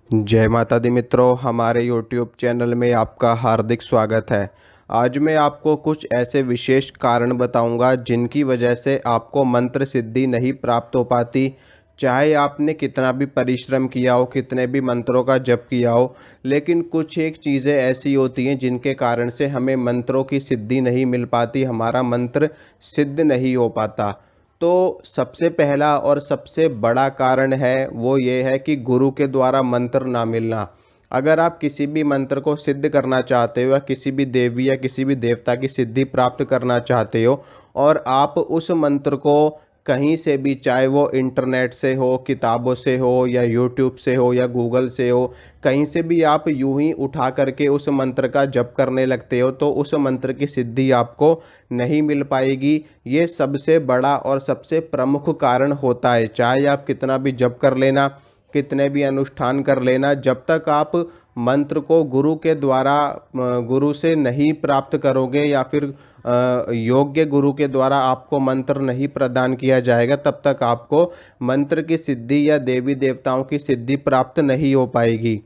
जय माता दी मित्रों, हमारे YouTube चैनल में आपका हार्दिक स्वागत है। आज मैं आपको कुछ ऐसे विशेष कारण बताऊंगा जिनकी वजह से आपको मंत्र सिद्धि नहीं प्राप्त हो पाती। चाहे आपने कितना भी परिश्रम किया हो, कितने भी मंत्रों का जप किया हो, लेकिन कुछ एक चीज़ें ऐसी होती हैं जिनके कारण से हमें मंत्रों की सिद्धि नहीं मिल पाती, हमारा मंत्र सिद्ध नहीं हो पाता। तो सबसे पहला और सबसे बड़ा कारण है वो ये है कि गुरु के द्वारा मंत्र ना मिलना। अगर आप किसी भी मंत्र को सिद्ध करना चाहते हो या किसी भी देवी या किसी भी देवता की सिद्धि प्राप्त करना चाहते हो और आप उस मंत्र को कहीं से भी, चाहे वो इंटरनेट से हो, किताबों से हो या यूट्यूब से हो या गूगल से हो, कहीं से भी आप यूं ही उठा करके उस मंत्र का जप करने लगते हो तो उस मंत्र की सिद्धि आपको नहीं मिल पाएगी। ये सबसे बड़ा और सबसे प्रमुख कारण होता है। चाहे आप कितना भी जप कर लेना, कितने भी अनुष्ठान कर लेना, जब तक आप मंत्र को गुरु के द्वारा गुरु से नहीं प्राप्त करोगे या फिर योग्य गुरु के द्वारा आपको मंत्र नहीं प्रदान किया जाएगा, तब तक आपको मंत्र की सिद्धि या देवी देवताओं की सिद्धि प्राप्त नहीं हो पाएगी।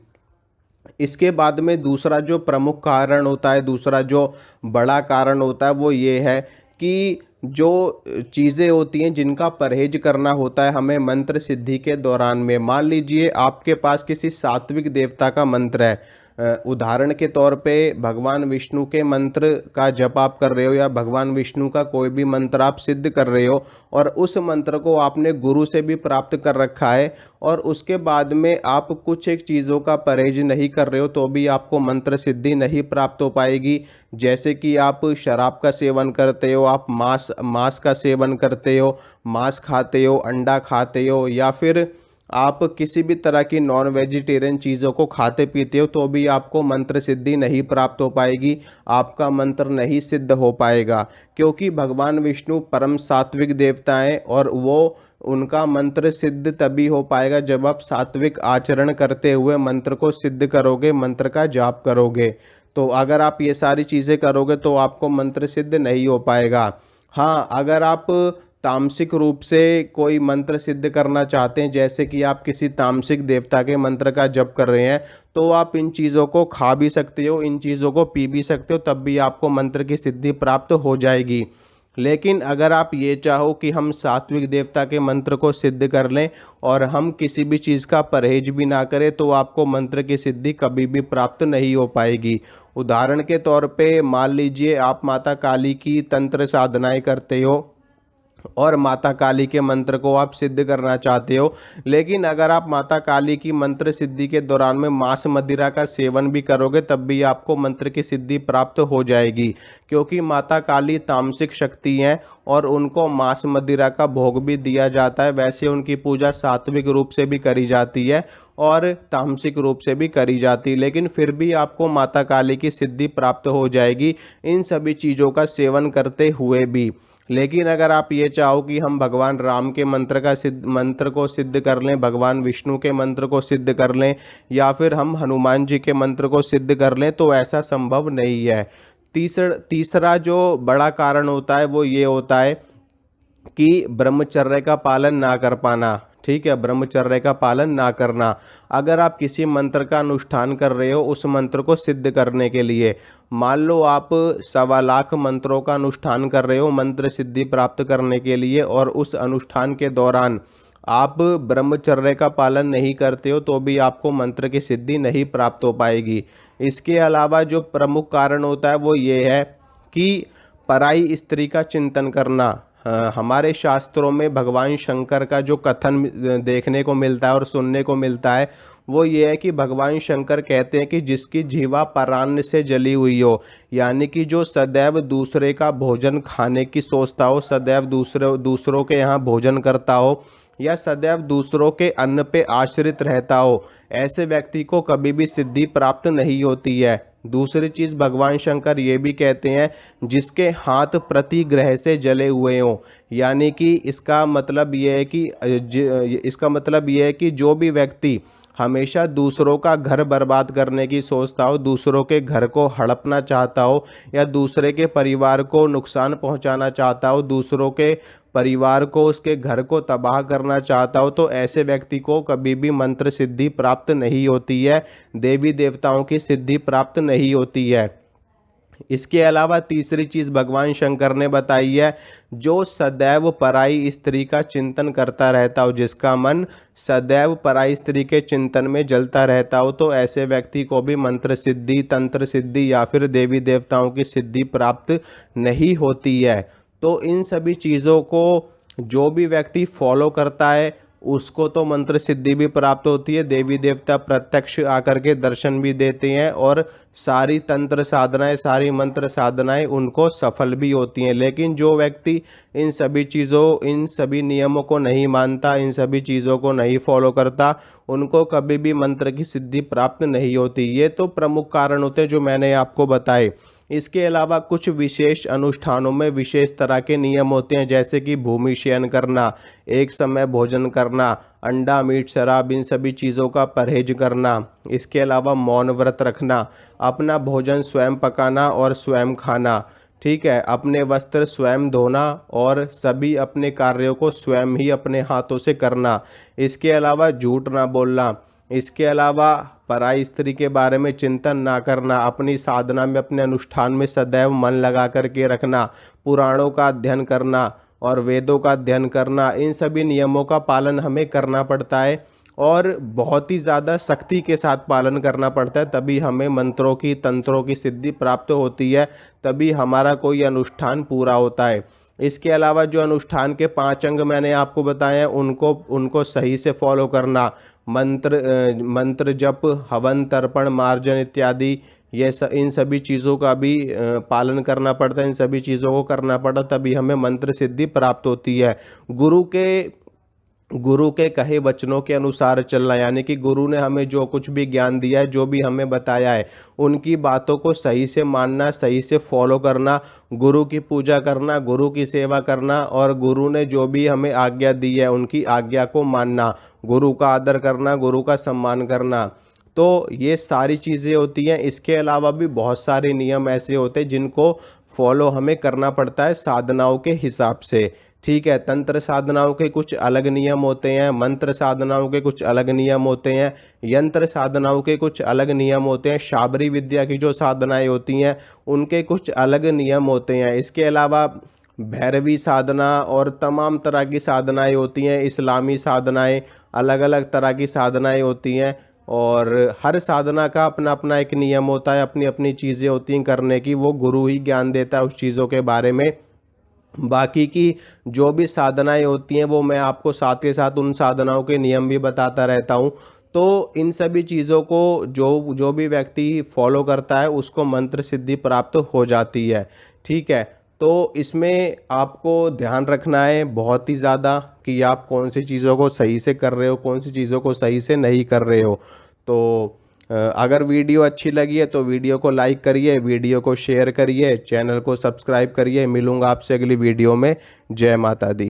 इसके बाद में दूसरा जो प्रमुख कारण होता है, दूसरा जो बड़ा कारण होता है वो ये है कि जो चीज़ें होती हैं जिनका परहेज करना होता है हमें मंत्र सिद्धि के दौरान में। मान लीजिए आपके पास किसी सात्विक देवता का मंत्र है, उदाहरण के तौर पे भगवान विष्णु के मंत्र का जप आप कर रहे हो या भगवान विष्णु का कोई भी मंत्र आप सिद्ध कर रहे हो और उस मंत्र को आपने गुरु से भी प्राप्त कर रखा है और उसके बाद में आप कुछ एक चीज़ों का परहेज नहीं कर रहे हो तो भी आपको मंत्र सिद्धि नहीं प्राप्त हो पाएगी। जैसे कि आप शराब का सेवन करते हो, आप मांस का सेवन करते हो, मांस खाते हो, अंडा खाते हो या फिर आप किसी भी तरह की नॉन वेजिटेरियन चीज़ों को खाते पीते हो तो भी आपको मंत्र सिद्धि नहीं प्राप्त हो पाएगी, आपका मंत्र नहीं सिद्ध हो पाएगा। क्योंकि भगवान विष्णु परम सात्विक देवता हैं और वो उनका मंत्र सिद्ध तभी हो पाएगा जब आप सात्विक आचरण करते हुए मंत्र को सिद्ध करोगे, मंत्र का जाप करोगे। तो अगर आप ये सारी चीज़ें करोगे तो आपको मंत्र सिद्ध नहीं हो पाएगा। हाँ, अगर आप तामसिक रूप से कोई मंत्र सिद्ध करना चाहते हैं, जैसे कि आप किसी तामसिक देवता के मंत्र का जप कर रहे हैं, तो आप इन चीज़ों को खा भी सकते हो, इन चीज़ों को पी भी सकते हो, तब भी आपको मंत्र की सिद्धि प्राप्त हो जाएगी। लेकिन अगर आप ये चाहो कि हम सात्विक देवता के मंत्र को सिद्ध कर लें और हम किसी भी चीज़ का परहेज भी ना करें तो आपको मंत्र की सिद्धि कभी भी प्राप्त नहीं हो पाएगी। उदाहरण के तौर पे मान लीजिए आप माता काली की तंत्र साधनाएं करते हो और माता काली के मंत्र को आप सिद्ध करना चाहते हो, लेकिन अगर आप माता काली की मंत्र सिद्धि के दौरान में मांस मदिरा का सेवन भी करोगे तब भी आपको मंत्र की सिद्धि प्राप्त हो जाएगी। क्योंकि माता काली तामसिक शक्ति हैं और उनको मांस मदिरा का भोग भी दिया जाता है। वैसे उनकी पूजा सात्विक रूप से भी करी जाती है और तामसिक रूप से भी करी जाती है, लेकिन फिर भी आपको माता काली की सिद्धि प्राप्त हो जाएगी इन सभी चीज़ों का सेवन करते हुए भी। लेकिन अगर आप ये चाहो कि हम भगवान राम के मंत्र को सिद्ध कर लें, भगवान विष्णु के मंत्र को सिद्ध कर लें या फिर हम हनुमान जी के मंत्र को सिद्ध कर लें तो ऐसा संभव नहीं है। तीसरा जो बड़ा कारण होता है वो ये होता है कि ब्रह्मचर्य का पालन ना कर पाना। ठीक है, ब्रह्मचर्य का पालन ना करना। अगर आप किसी मंत्र का अनुष्ठान कर रहे हो उस मंत्र को सिद्ध करने के लिए, मान लो आप 1.25 लाख मंत्रों का अनुष्ठान कर रहे हो मंत्र सिद्धि प्राप्त करने के लिए और उस अनुष्ठान के दौरान आप ब्रह्मचर्य का पालन नहीं करते हो तो भी आपको मंत्र की सिद्धि नहीं प्राप्त हो पाएगी। इसके अलावा जो प्रमुख कारण होता है वो ये है कि पराई स्त्री का चिंतन करना। हमारे शास्त्रों में भगवान शंकर का जो कथन देखने को मिलता है और सुनने को मिलता है वो ये है कि भगवान शंकर कहते हैं कि जिसकी जीवा परान्न से जली हुई हो, यानी कि जो सदैव दूसरे का भोजन खाने की सोचता हो, सदैव दूसरों के यहाँ भोजन करता हो या सदैव दूसरों के अन्न पे आश्रित रहता हो, ऐसे व्यक्ति को कभी भी सिद्धि प्राप्त नहीं होती है। दूसरी चीज़ भगवान शंकर ये भी कहते हैं जिसके हाथ प्रतिग्रह से जले हुए हों, यानी कि इसका मतलब ये है कि जो भी व्यक्ति हमेशा दूसरों का घर बर्बाद करने की सोचता हो, दूसरों के घर को हड़पना चाहता हो या दूसरे के परिवार को नुकसान पहुंचाना चाहता हो, दूसरों के परिवार को, उसके घर को तबाह करना चाहता हो, तो ऐसे व्यक्ति को कभी भी मंत्र सिद्धि प्राप्त नहीं होती है, देवी देवताओं की सिद्धि प्राप्त नहीं होती है। इसके अलावा तीसरी चीज भगवान शंकर ने बताई है, जो सदैव पराई स्त्री का चिंतन करता रहता हो, जिसका मन सदैव पराई स्त्री के चिंतन में जलता रहता हो, तो ऐसे व्यक्ति को भी मंत्र सिद्धि, तंत्र सिद्धि या फिर देवी देवताओं की सिद्धि प्राप्त नहीं होती है। तो इन सभी चीज़ों को जो भी व्यक्ति फॉलो करता है उसको तो मंत्र सिद्धि भी प्राप्त होती है, देवी देवता प्रत्यक्ष आकर के दर्शन भी देते हैं और सारी तंत्र साधनाएं, सारी मंत्र साधनाएं उनको सफल भी होती हैं। लेकिन जो व्यक्ति इन सभी चीज़ों, इन सभी नियमों को नहीं मानता, इन सभी चीज़ों को नहीं फॉलो करता, उनको कभी भी मंत्र की सिद्धि प्राप्त नहीं होती। ये तो प्रमुख कारण होते हैं जो मैंने आपको बताए। इसके अलावा कुछ विशेष अनुष्ठानों में विशेष तरह के नियम होते हैं, जैसे कि भूमि शयन करना, एक समय भोजन करना, अंडा मीट शराब इन सभी चीज़ों का परहेज करना। इसके अलावा मौन व्रत रखना, अपना भोजन स्वयं पकाना और स्वयं खाना, ठीक है, अपने वस्त्र स्वयं धोना और सभी अपने कार्यों को स्वयं ही अपने हाथों से करना। इसके अलावा झूठ ना बोलना, इसके अलावा पराई स्त्री के बारे में चिंतन ना करना, अपनी साधना में, अपने अनुष्ठान में सदैव मन लगा करके रखना, पुराणों का अध्ययन करना और वेदों का अध्ययन करना, इन सभी नियमों का पालन हमें करना पड़ता है और बहुत ही ज़्यादा सख्ती के साथ पालन करना पड़ता है, तभी हमें मंत्रों की, तंत्रों की सिद्धि प्राप्त होती है, तभी हमारा कोई अनुष्ठान पूरा होता है। इसके अलावा जो अनुष्ठान के 5 अंग मैंने आपको बताए हैं उनको सही से फॉलो करना, मंत्र जप, हवन, तर्पण, मार्जन इत्यादि, इन सभी चीज़ों का भी पालन करना पड़ता है, इन सभी चीज़ों को करना पड़ता, तभी हमें मंत्र सिद्धि प्राप्त होती है। गुरु के कहे वचनों के अनुसार चलना, यानी कि गुरु ने हमें जो कुछ भी ज्ञान दिया है, जो भी हमें बताया है, उनकी बातों को सही से मानना, सही से फॉलो करना, गुरु की पूजा करना, गुरु की सेवा करना और गुरु ने जो भी हमें आज्ञा दी है उनकी आज्ञा को मानना, गुरु का आदर करना, गुरु का सम्मान करना। तो ये सारी चीज़ें होती हैं। इसके अलावा भी बहुत सारे नियम ऐसे होते हैं जिनको फॉलो हमें करना पड़ता है साधनाओं के हिसाब से, ठीक है। तंत्र साधनाओं के कुछ अलग नियम होते हैं, मंत्र साधनाओं के कुछ अलग नियम होते हैं, यंत्र साधनाओं के कुछ अलग नियम होते हैं, शाबरी विद्या की जो साधनाएं होती हैं उनके कुछ अलग नियम होते हैं। इसके अलावा भैरवी साधना और तमाम तरह की साधनाएं होती हैं, इस्लामी साधनाएं, अलग अलग तरह की साधनाएं होती हैं और हर साधना का अपना अपना एक नियम होता है, अपनी अपनी चीज़ें होती हैं करने की, वो गुरु ही ज्ञान देता है उस चीज़ों के बारे में। बाकी की जो भी साधनाएं होती हैं वो मैं आपको साथ के साथ उन साधनाओं के नियम भी बताता रहता हूँ। तो इन सभी चीज़ों को जो भी व्यक्ति फॉलो करता है उसको मंत्र सिद्धि प्राप्त हो जाती है, ठीक है। तो इसमें आपको ध्यान रखना है बहुत ही ज़्यादा कि आप कौन सी चीज़ों को सही से कर रहे हो, कौन सी चीज़ों को सही से नहीं कर रहे हो। तो अगर वीडियो अच्छी लगी है तो वीडियो को लाइक करिए, वीडियो को शेयर करिए, चैनल को सब्सक्राइब करिए। मिलूंगा आपसे अगली वीडियो में। जय माता दी।